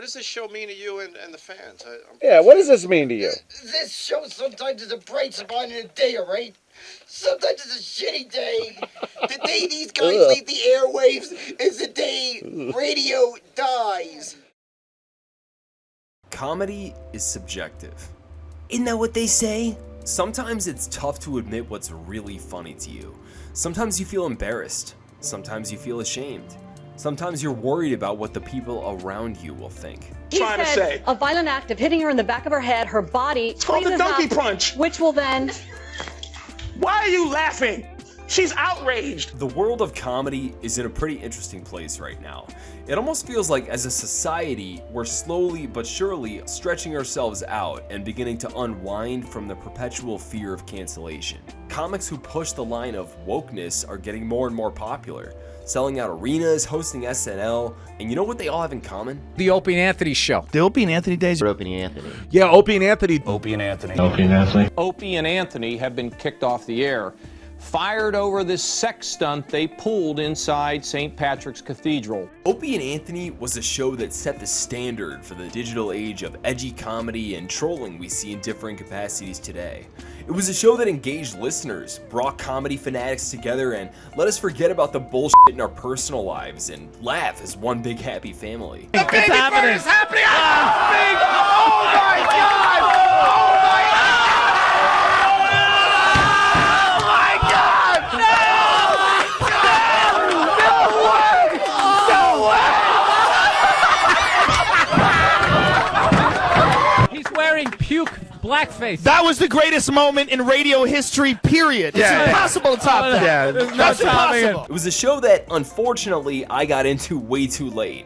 does this show mean to you and the fans? Yeah, what does this mean to you? This show sometimes is a bright spot in a day, all right? Sometimes it's a shitty day. The day these guys leave the airwaves is the day radio dies. Comedy is subjective. Isn't that what they say? Sometimes it's tough to admit what's really funny to you. Sometimes you feel embarrassed. Sometimes you feel ashamed. Sometimes you're worried about what the people around you will think. He said a violent act of hitting her in the back of her head, her body. It's called the donkey punch. Which will then... Why are you laughing? She's outraged. The world of comedy is in a pretty interesting place right now. It almost feels like as a society, we're slowly but surely stretching ourselves out and beginning to unwind from the perpetual fear of cancellation. Comics who push the line of wokeness are getting more and more popular, selling out arenas, hosting SNL, and you know what they all have in common? The Opie and Anthony show. The Opie and Anthony days. Opie and Anthony. Yeah, Opie and Anthony. Opie and Anthony. Opie and Anthony. Opie and Anthony have been kicked off the air, fired over this sex stunt they pulled inside St. Patrick's Cathedral. Opie and Anthony was a show that set the standard for the digital age of edgy comedy and trolling we see in different capacities today. It was a show that engaged listeners, brought comedy fanatics together, and let us forget about the bullshit in our personal lives and laugh as one big happy family. The baby bird is happening! Oh my God! Oh my God! No way! He's wearing puke blackface. That was the greatest moment in radio history, period. It's impossible to top that. Yeah, That's impossible. It was a show that, unfortunately, I got into way too late.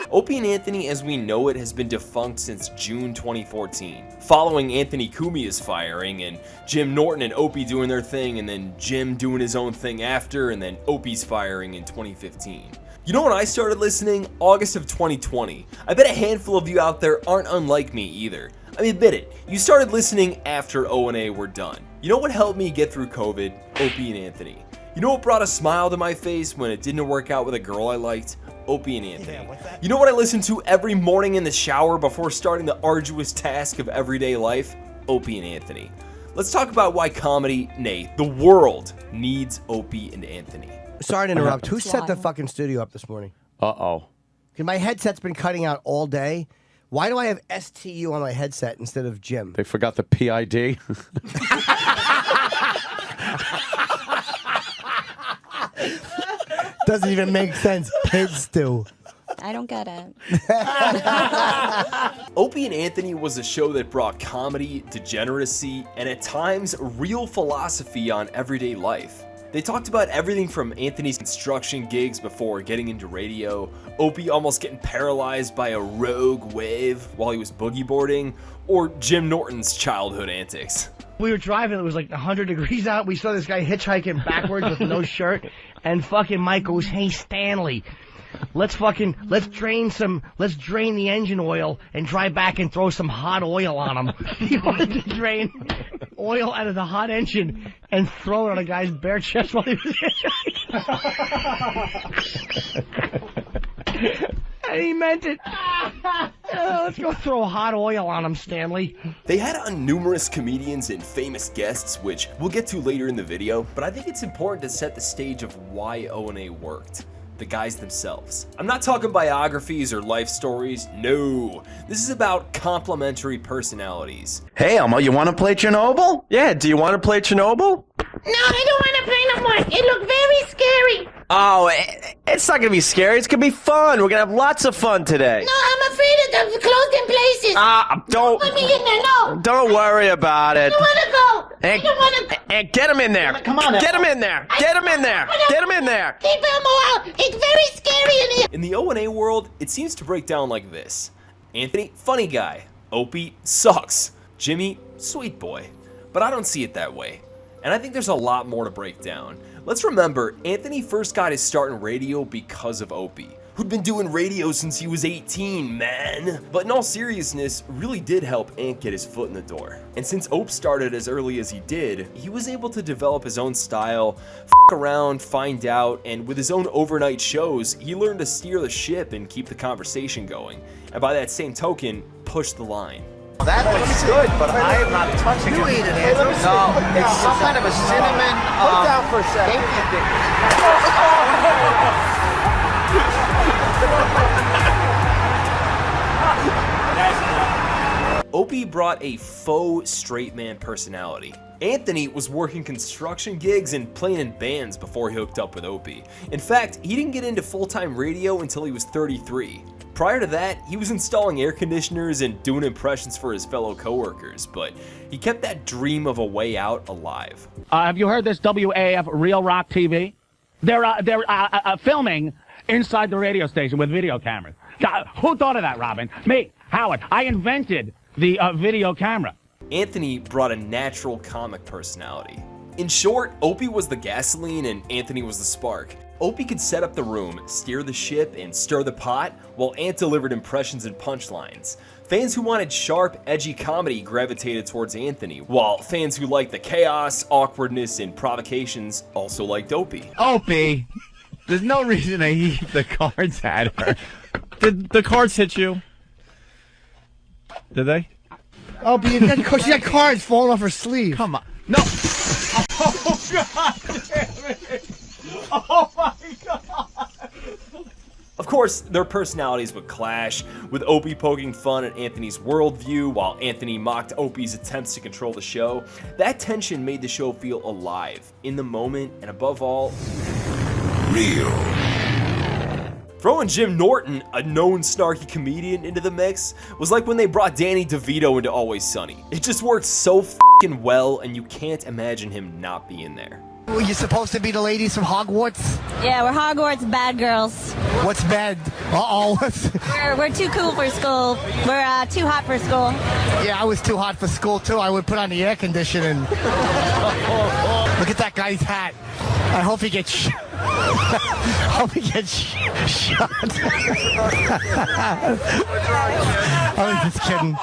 Opie and Anthony as we know it has been defunct since June 2014, following Anthony Cumia's firing and Jim Norton and Opie doing their thing, and then Jim doing his own thing after, and then Opie's firing in 2015. You know when I started listening? August of 2020. I bet a handful of you out there aren't unlike me either. I mean, admit it, you started listening after O&A were done. You know what helped me get through COVID? Opie and Anthony. You know what brought a smile to my face when it didn't work out with a girl I liked? Opie and Anthony. You know what I listen to every morning in the shower before starting the arduous task of everyday life? Opie and Anthony. Let's talk about why comedy, nay, the world, needs Opie and Anthony. Sorry to interrupt. Who set the fucking studio up this morning? Uh-oh. My headset's been cutting out all day. Why do I have STU on my headset instead of Jim? They forgot the PID. Doesn't even make sense. Pig stew. I don't get it. Opie and Anthony was a show that brought comedy, degeneracy, and at times real philosophy on everyday life. They talked about everything from Anthony's construction gigs before getting into radio, Opie almost getting paralyzed by a rogue wave while he was boogie boarding, or Jim Norton's childhood antics. We were driving, it was like 100 degrees out, we saw this guy hitchhiking backwards with no shirt, and fucking Mike goes, "Hey Stanley, let's drain the engine oil and drive back and throw some hot oil on him." He wanted to drain oil out of the hot engine and throw it on a guy's bare chest while he was hitchhiking. And he meant it. Let's go throw hot oil on him, Stanley. They had on numerous comedians and famous guests, which we'll get to later in the video, but I think it's important to set the stage of why O&A worked. The guys themselves. I'm not talking biographies or life stories, no. This is about complimentary personalities. Hey, Elmo, you want to play Chernobyl? Yeah, do you want to play Chernobyl? No, I don't want to play no more. It looked very scary. Oh, it's not going to be scary. It's going to be fun. We're going to have lots of fun today. No, I'm afraid of the closed-in places. Don't Let me in there, no. Don't worry about it. I don't want to go. I don't want to. And get him in there. Come on. Get him in there. Get him in there. Get him in there. Keep Elmo out. It's very scary in here. In the O&A world, it seems to break down like this. Anthony, funny guy. Opie, sucks. Jimmy, sweet boy. But I don't see it that way. And I think there's a lot more to break down. Let's remember, Anthony first got his start in radio because of Opie, who'd been doing radio since he was 18, man. But in all seriousness, really did help Ant get his foot in the door. And since Ope started as early as he did, he was able to develop his own style, around, find out, and with his own overnight shows, he learned to steer the ship and keep the conversation going. And by that same token, push the line. That looks good, but I am not touching it. You eat it, Andrew. No, it's some kind of a cinnamon. Put it down for a second. Opie brought a faux straight man personality. Anthony was working construction gigs and playing in bands before he hooked up with Opie. In fact, he didn't get into full-time radio until he was 33. Prior to that, he was installing air conditioners and doing impressions for his fellow coworkers, but he kept that dream of a way out alive. Have you heard this WAF Real Rock TV? They're filming inside the radio station with video cameras. Who thought of that, Robin? Me, Howard. I invented the video camera. Anthony brought a natural comic personality. In short, Opie was the gasoline and Anthony was the spark. Opie could set up the room, steer the ship, and stir the pot, while Ant delivered impressions and punchlines. Fans who wanted sharp, edgy comedy gravitated towards Anthony, while fans who liked the chaos, awkwardness, and provocations also liked Opie. Opie, there's no reason to heave the cards at her. Did the cards hit you? Did they? Opie, she got cards falling off her sleeve. Come on. No. Oh, God damn it. Oh, my God. Of course, their personalities would clash, with Opie poking fun at Anthony's worldview while Anthony mocked Opie's attempts to control the show. That tension made the show feel alive, in the moment, and above all, real. Throwing Jim Norton, a known snarky comedian, into the mix was like when they brought Danny DeVito into Always Sunny. It just worked so f***ing well, and you can't imagine him not being there. Were you supposed to be the ladies from Hogwarts? Yeah, we're Hogwarts bad girls. What's bad? Uh-oh. We're too cool for school. We're too hot for school. Yeah, I was too hot for school, too. I would put on the air conditioning. Look at that guy's hat. I hope he gets shot. I was just kidding.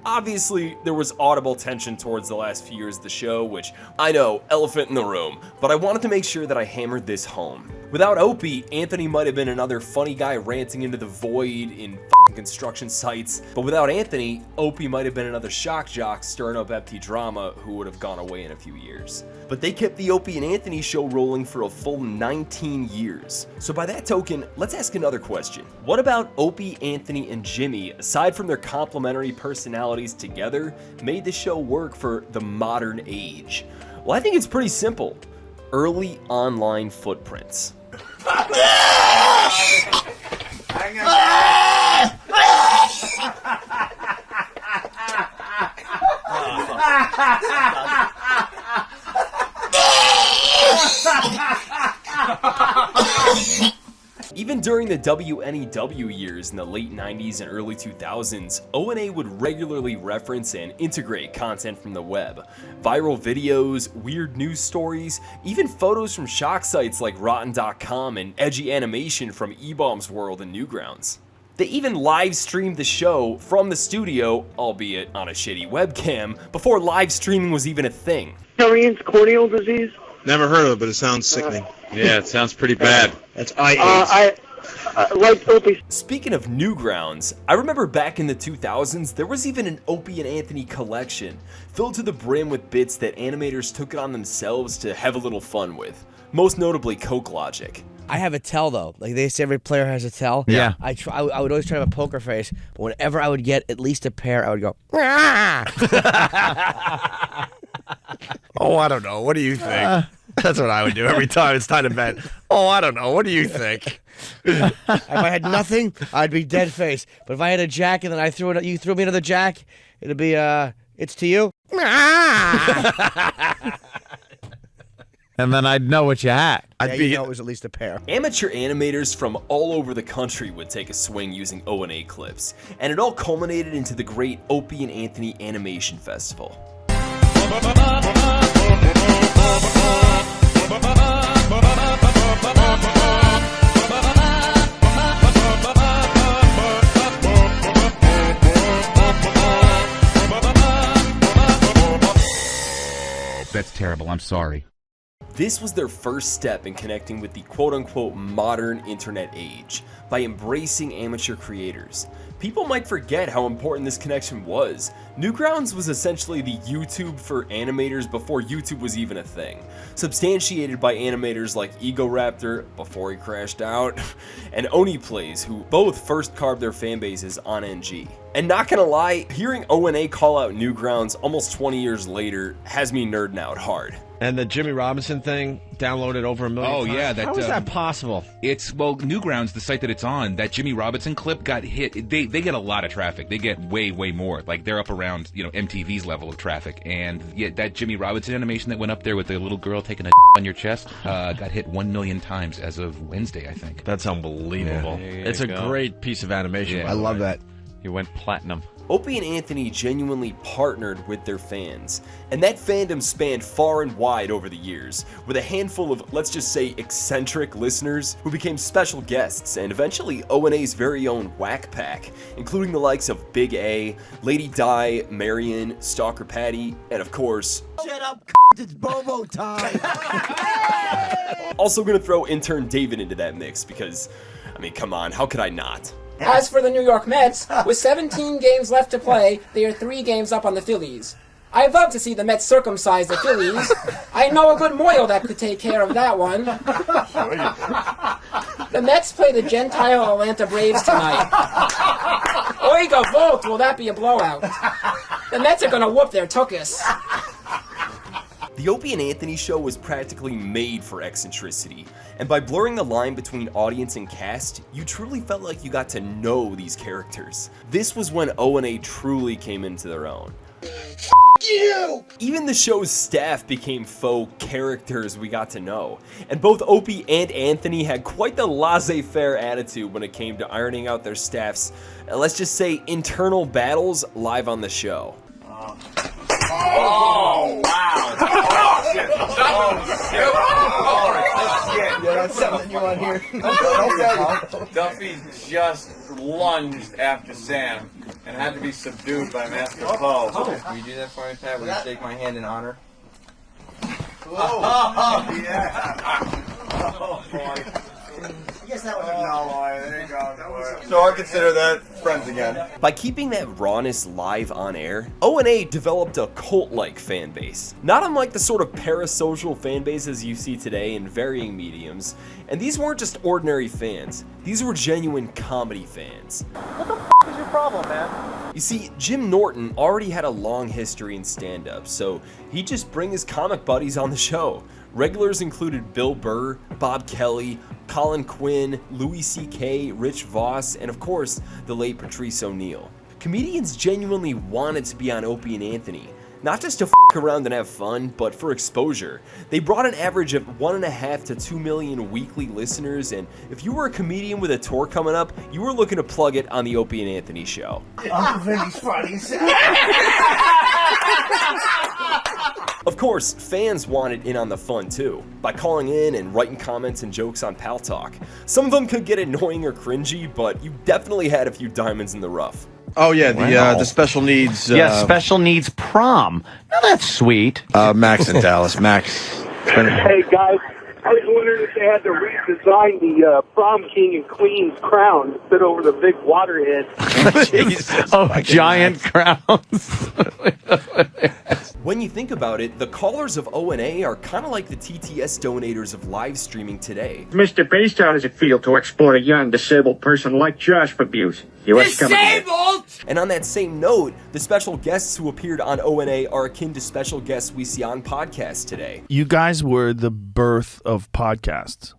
Obviously, there was audible tension towards the last few years of the show, which I know, elephant in the room, but I wanted to make sure that I hammered this home. Without Opie, Anthony might have been another funny guy ranting into the void in f***ing construction sites, but without Anthony, Opie might have been another shock jock stirring up empty drama who would have gone away in a few years. But they kept the Opie and Anthony show rolling for a full 19 years. So by that token, let's ask another question. What about Opie, Anthony, and Jimmy, aside from their complementary personalities together, made the show work for the modern age? Well, I think it's pretty simple. Early online footprints. Even during the WNEW years in the late 90s and early 2000s, O&A would regularly reference and integrate content from the web. Viral videos, weird news stories, even photos from shock sites like Rotten.com and edgy animation from E-Bomb's World and Newgrounds. They even live streamed the show from the studio, albeit on a shitty webcam, before live streaming was even a thing. Hellions corneal disease? Never heard of it, but it sounds sickening. Yeah, it sounds pretty bad. That's I like Opie. Speaking of Newgrounds, I remember back in the 2000s, there was even an Opie and Anthony collection, filled to the brim with bits that animators took it on themselves to have a little fun with. Most notably Coke Logic. I have a tell though. Like they say, every player has a tell. Yeah. I would always try to have a poker face, but whenever I would get at least a pair, I would go. Oh, I don't know. What do you think? That's what I would do every time it's time to bet. Oh, I don't know. What do you think? If I had nothing, I'd be dead face. But if I had a jack and then you threw me another jack, it'd be it's to you. And then I'd know what you had. You know it was at least a pair. Amateur animators from all over the country would take a swing using O&A clips, and it all culminated into the great Opie and Anthony Animation Festival. terrible. I'm sorry. This was their first step in connecting with the quote-unquote modern internet age by embracing amateur creators. People might forget how important this connection was. Newgrounds was essentially the YouTube for animators before YouTube was even a thing, substantiated by animators like Egoraptor, before he crashed out, and Oni Plays, who both first carved their fan bases on NG. And not gonna lie, hearing ONA call out Newgrounds almost 20 years later has me nerding out hard. And the Jimmy Robinson thing downloaded over 1 million times? Yeah. How is that possible? It's, Newgrounds, the site that it's on, that Jimmy Robinson clip got hit. They get a lot of traffic. They get way, way more. Like, they're up around, MTV's level of traffic. And yeah, that Jimmy Robinson animation that went up there with the little girl taking a on your chest got hit 1 million times as of Wednesday, I think. That's unbelievable. Yeah, it's a great piece of animation. Yeah, I love that. He went platinum. Opie and Anthony genuinely partnered with their fans, and that fandom spanned far and wide over the years, with a handful of, let's just say, eccentric listeners who became special guests, and eventually ONA's very own Whack Pack, including the likes of Big A, Lady Di, Marion, Stalker Patty, and of course... Shut up, it's Bobo time! Also gonna throw intern David into that mix, because, I mean, come on, how could I not? As for the New York Mets, with 17 games left to play, they are 3 games up on the Phillies. I'd love to see the Mets circumcise the Phillies. I know a good moil that could take care of that one. The Mets play the Gentile Atlanta Braves tonight. Oiga Volt, will that be a blowout? The Mets are gonna whoop their tuchus. The Opie and Anthony show was practically made for eccentricity, and by blurring the line between audience and cast, you truly felt like you got to know these characters. This was when ONA truly came into their own. You! Even the show's staff became faux characters we got to know, and both Opie and Anthony had quite the laissez-faire attitude when it came to ironing out their staff's, let's just say, internal battles live on the show. Oh, wow. Oh, shit. Oh, shit. Yeah, that's something you want here. Duffy just lunged after Sam and had to be subdued by Master Poe. Will you do that for me, Pat? Will you shake my hand in honor? Oh, yeah. Oh, boy. Yes, that was There you go. So I consider that friends again. By keeping that rawness live on air, ONA developed a cult-like fan base. Not unlike the sort of parasocial fan bases you see today in varying mediums. And these weren't just ordinary fans. These were genuine comedy fans. What the f*** is your problem, man? You see, Jim Norton already had a long history in stand-up, so he'd just bring his comic buddies on the show. Regulars included Bill Burr, Bob Kelly, Colin Quinn, Louis C.K., Rich Voss, and of course, the late Patrice O'Neal. Comedians genuinely wanted to be on Opie and Anthony, not just to f*** around and have fun, but for exposure. They brought an average of 1.5 to 2 million weekly listeners, and if you were a comedian with a tour coming up, you were looking to plug it on the Opie and Anthony show. Uncle Vinny's funny. Of course, fans wanted in on the fun too, by calling in and writing comments and jokes on Pal Talk. Some of them could get annoying or cringy, but you definitely had a few diamonds in the rough. Oh yeah, the special needs. Special needs prom. Now that's sweet. Max in Dallas. Max. Hey guys, I was wondering if they had to redesign the prom king and queen's crown to fit over the big water head. Giant crowns. When you think about it, the callers of ONA are kind of like the TTS donators of live streaming today. Mr. Beast, how does it feel to exploit a young disabled person like Josh for abuse? Disabled! And on that same note, the special guests who appeared on ONA are akin to special guests we see on podcasts today. You guys were the birth of podcasts.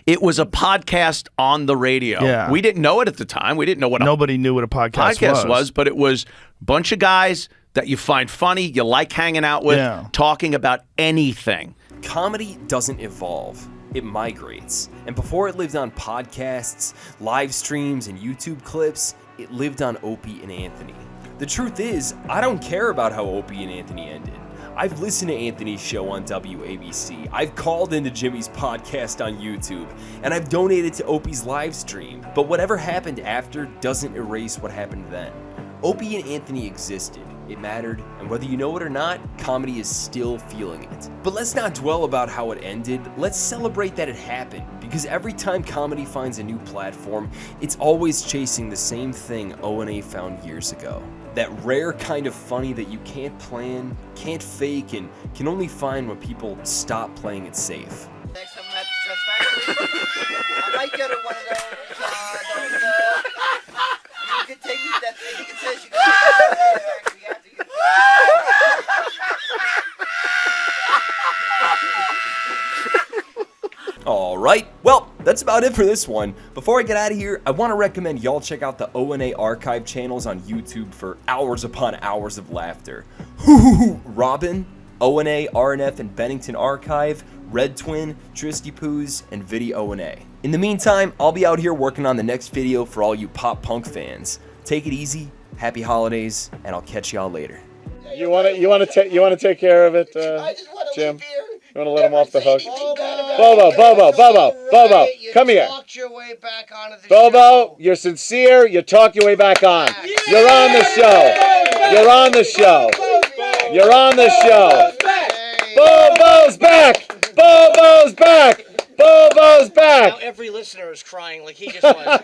It was a podcast on the radio. Yeah. We didn't know it at the time. We didn't know what Nobody knew what a podcast was, but it was a bunch of guys that you find funny, you like hanging out with, talking about anything. Comedy doesn't evolve. It migrates. And before it lived on podcasts, live streams, and YouTube clips, it lived on Opie and Anthony. The truth is, I don't care about how Opie and Anthony ended. I've listened to Anthony's show on WABC, I've called into Jimmy's podcast on YouTube, and I've donated to Opie's live stream. But whatever happened after doesn't erase what happened then. Opie and Anthony existed. it mattered, and whether you know it or not, comedy is still feeling it. But let's not dwell about how it ended, let's celebrate that it happened, because every time comedy finds a new platform, it's always chasing the same thing O&A found years ago. That rare kind of funny that you can't plan, can't fake, and can only find when people stop playing it safe. Next time I'm at the Stress Factory, I might get her one of those, you can take me that thing, you can say she can take me to the factory after you. Alright, well, that's about it for this one. Before I get out of here, I want to recommend y'all check out the O&A archive channels on YouTube for hours upon hours of laughter. Robin, O&A, RNF, and Bennington Archive, Red Twin, Tristy Poos, and Video O&A. In the meantime, I'll be out here working on the next video for all you pop punk fans. Take it easy, happy holidays, and I'll catch y'all later. You want to take care of it, Jim? You want to let him off the hook? Bobo, come here. Bobo, you're sincere. You talk your way back on. You're on the show. You're on the show. You're on the show. Bobo's back. Bobo's back. Bobo's back. Now every listener is crying like he just was.